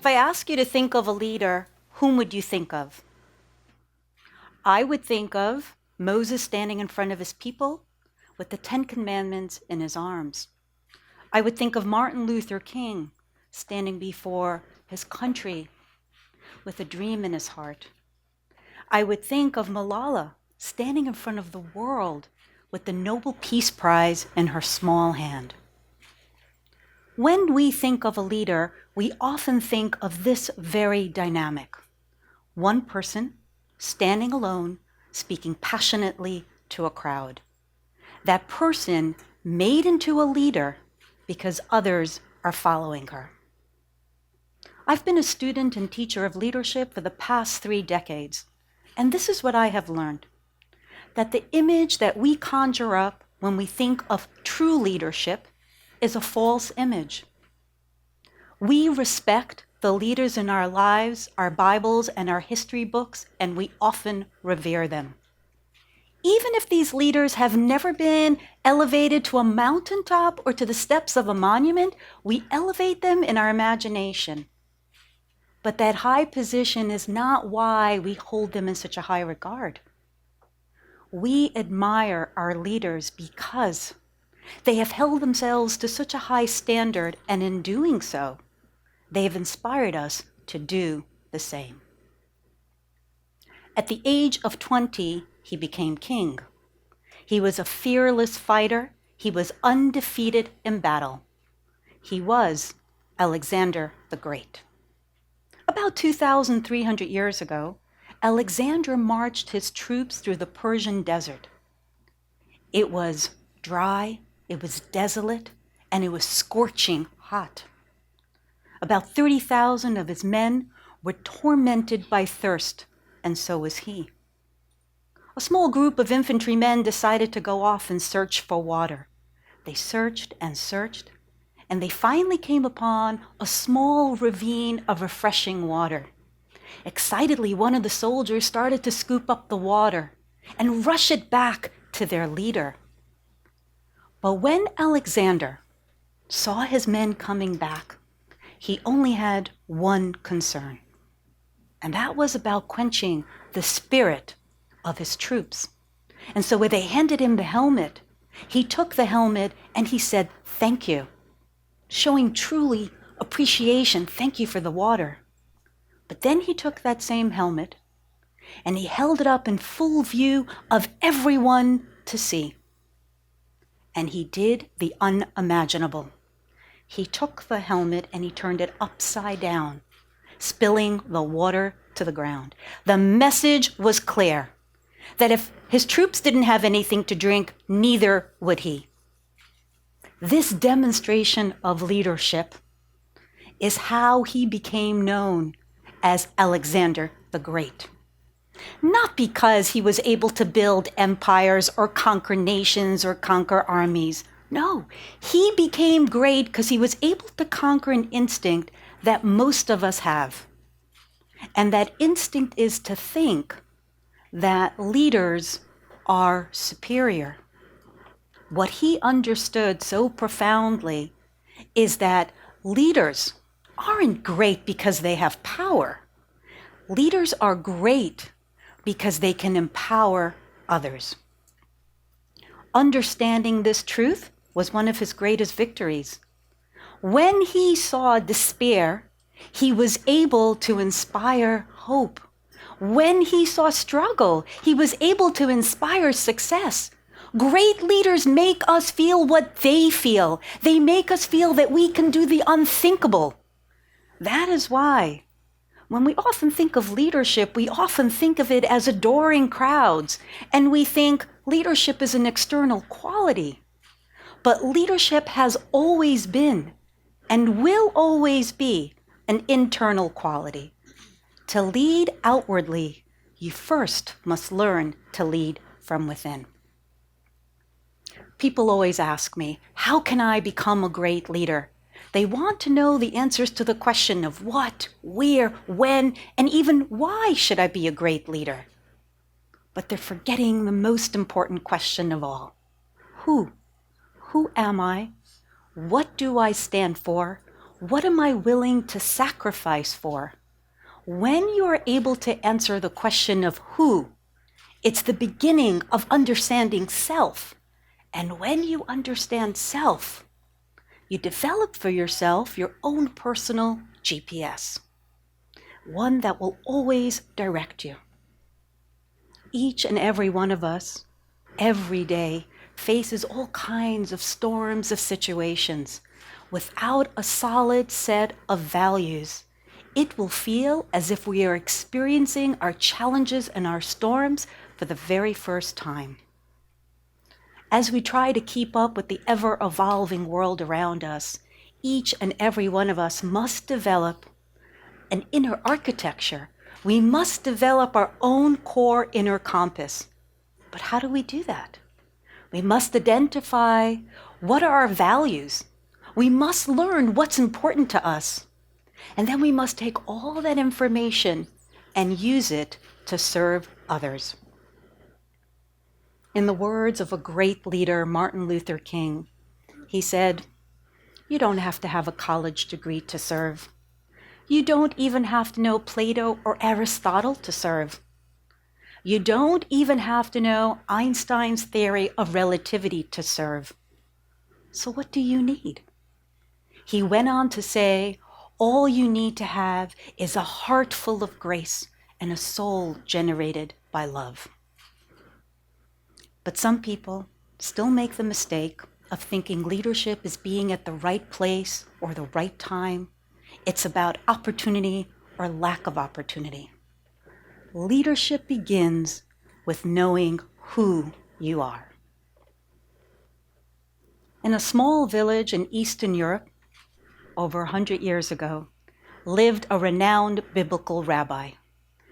If I ask you to think of a leader, whom would you think of? I would think of Moses standing in front of his people with the Ten Commandments in his arms. I would think of Martin Luther King standing before his country with a dream in his heart. I would think of Malala standing in front of the world with the Nobel Peace Prize in her small hand. When we think of a leader, we often think of this very dynamic. One person standing alone, speaking passionately to a crowd. That person made into a leader because others are following her. I've been a student and teacher of leadership for the past 3 decades, and this is what I have learned, that the image that we conjure up when we think of true leadership is a false image. We respect the leaders in our lives, our Bibles, and our history books, and we often revere them. Even if these leaders have never been elevated to a mountaintop or to the steps of a monument, we elevate them in our imagination. But that high position is not why we hold them in such a high regard. We admire our leaders because they have held themselves to such a high standard, and in doing so, they have inspired us to do the same. At the age of 20, he became king. He was a fearless fighter. He was undefeated in battle. He was Alexander the Great. About 2,300 years ago, Alexander marched his troops through the Persian desert. It was dry, it was desolate, and it was scorching hot. About 30,000 of his men were tormented by thirst, and so was he. A small group of infantrymen decided to go off and search for water. They searched and searched, and they finally came upon a small ravine of refreshing water. Excitedly, one of the soldiers started to scoop up the water and rush it back to their leader. But when Alexander saw his men coming back, he only had one concern, and that was about quenching the spirit of his troops. And so when they handed him the helmet, he took the helmet and he said, "Thank you," showing truly appreciation. Thank you for the water. But then he took that same helmet and he held it up in full view of everyone to see. And he did the unimaginable. He took the helmet and he turned it upside down, spilling the water to the ground. The message was clear, that if his troops didn't have anything to drink, neither would he. This demonstration of leadership is how he became known as Alexander the Great. Not because he was able to build empires or conquer nations or conquer armies. No, he became great because he was able to conquer an instinct that most of us have. And that instinct is to think that leaders are superior. What he understood so profoundly is that leaders aren't great because they have power. Leaders are great because they can empower others. Understanding this truth was one of his greatest victories. When he saw despair, he was able to inspire hope. When he saw struggle, he was able to inspire success. Great leaders make us feel what they feel. They make us feel that we can do the unthinkable. That is why, when we often think of leadership, we often think of it as adoring crowds, and we think leadership is an external quality. But leadership has always been, and will always be, an internal quality. To lead outwardly, you first must learn to lead from within. People always ask me, how can I become a great leader? They want to know the answers to the question of what, where, when, and even why should I be a great leader? But they're forgetting the most important question of all. Who? Who am I? What do I stand for? What am I willing to sacrifice for? When you are able to answer the question of who, it's the beginning of understanding self. And when you understand self, you develop for yourself your own personal GPS, one that will always direct you. Each and every one of us, every day, faces all kinds of storms of situations. Without a solid set of values, it will feel as if we are experiencing our challenges and our storms for the very first time. As we try to keep up with the ever-evolving world around us, each and every one of us must develop an inner architecture. We must develop our own core inner compass. But how do we do that? We must identify what are our values. We must learn what's important to us. And then we must take all that information and use it to serve others. In the words of a great leader, Martin Luther King, he said, "You don't have to have a college degree to serve. You don't even have to know Plato or Aristotle to serve. You don't even have to know Einstein's theory of relativity to serve. So what do you need?" He went on to say, all you need to have is a heart full of grace and a soul generated by love. But some people still make the mistake of thinking leadership is being at the right place or the right time. It's about opportunity or lack of opportunity. Leadership begins with knowing who you are. In a small village in Eastern Europe, over 100 years ago, lived a renowned biblical rabbi.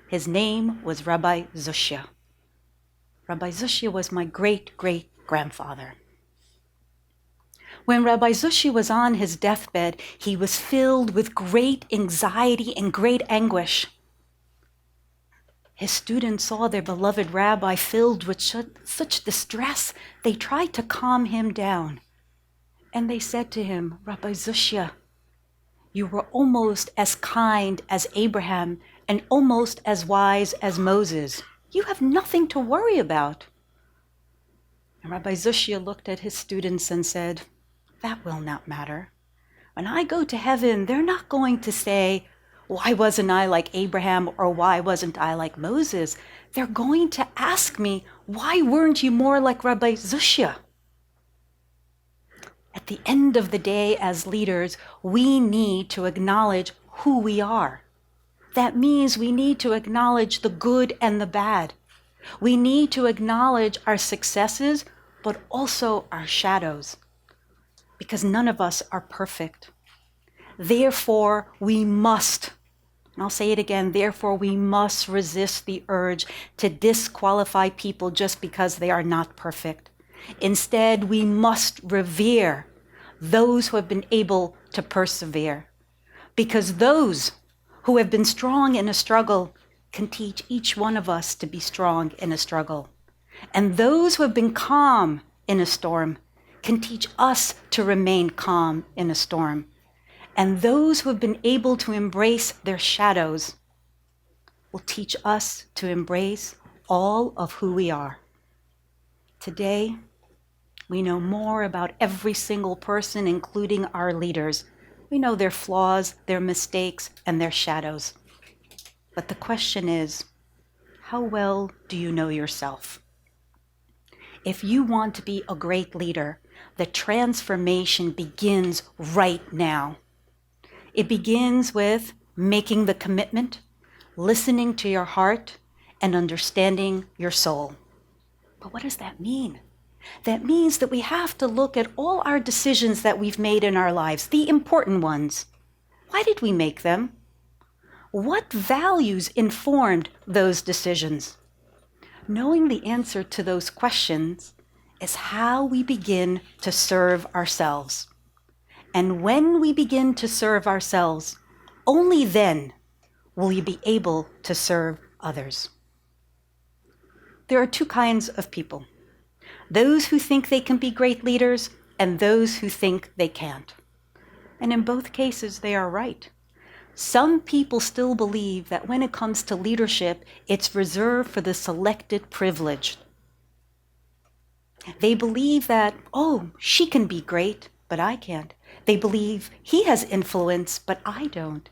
His name was Rabbi Zushya. Rabbi Zushya was my great-great-grandfather. When Rabbi Zushya was on his deathbed, he was filled with great anxiety and great anguish. His students saw their beloved rabbi filled with such distress, they tried to calm him down. And they said to him, "Rabbi Zushya, you were almost as kind as Abraham and almost as wise as Moses. You have nothing to worry about." And Rabbi Zushya looked at his students and said, "That will not matter. When I go to heaven, they're not going to say, 'Why wasn't I like Abraham?' or 'Why wasn't I like Moses?' They're going to ask me, 'Why weren't you more like Rabbi Zushya?'" At the end of the day, as leaders, we need to acknowledge who we are. That means we need to acknowledge the good and the bad. We need to acknowledge our successes, but also our shadows, because none of us are perfect. Therefore, we must, and I'll say it again, therefore we must resist the urge to disqualify people just because they are not perfect. Instead, we must revere those who have been able to persevere, because those who have been strong in a struggle can teach each one of us to be strong in a struggle. And those who have been calm in a storm can teach us to remain calm in a storm. And those who have been able to embrace their shadows will teach us to embrace all of who we are. Today, we know more about every single person, including our leaders. We know their flaws, their mistakes, and their shadows. But the question is, how well do you know yourself? If you want to be a great leader, the transformation begins right now. It begins with making the commitment, listening to your heart, and understanding your soul. But what does that mean? That means that we have to look at all our decisions that we've made in our lives, the important ones. Why did we make them? What values informed those decisions? Knowing the answer to those questions is how we begin to serve ourselves. And when we begin to serve ourselves, only then will you be able to serve others. There are two kinds of people: those who think they can be great leaders and those who think they can't. And in both cases, they are right. Some people still believe that when it comes to leadership, it's reserved for the selected privileged. They believe that, oh, she can be great, but I can't. They believe he has influence, but I don't.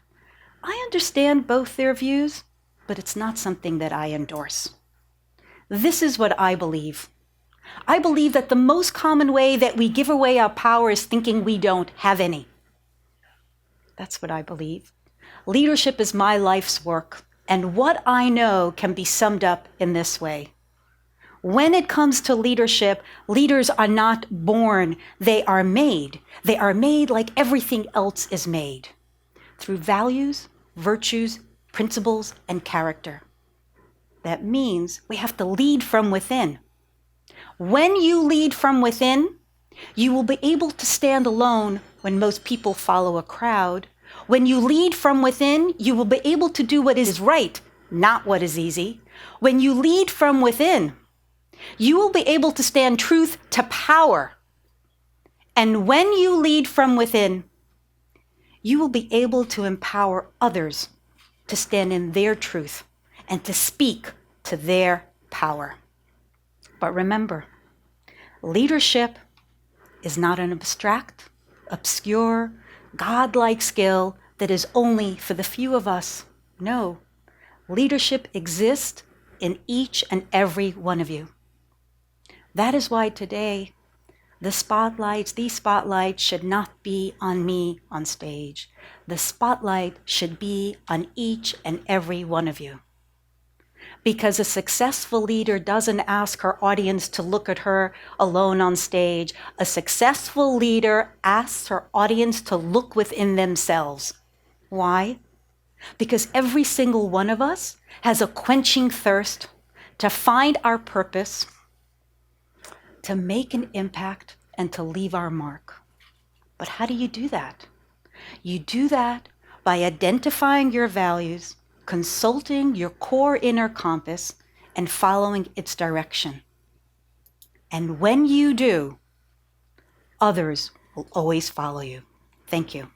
I understand both their views, but it's not something that I endorse. This is what I believe. I believe that the most common way that we give away our power is thinking we don't have any. That's what I believe. Leadership is my life's work, and what I know can be summed up in this way. When it comes to leadership, leaders are not born, they are made. They are made like everything else is made, through values, virtues, principles, and character. That means we have to lead from within. When you lead from within, you will be able to stand alone when most people follow a crowd. When you lead from within, you will be able to do what is right, not what is easy. When you lead from within, you will be able to stand truth to power. And when you lead from within, you will be able to empower others to stand in their truth and to speak to their power. But remember, leadership is not an abstract, obscure, godlike skill that is only for the few of us. No, leadership exists in each and every one of you. That is why today, these spotlights should not be on me on stage. The spotlight should be on each and every one of you. Because a successful leader doesn't ask her audience to look at her alone on stage. A successful leader asks her audience to look within themselves. Why? Because every single one of us has a quenching thirst to find our purpose, to make an impact, and to leave our mark. But how do you do that? You do that by identifying your values, consulting your core inner compass, and following its direction. And when you do, others will always follow you. Thank you.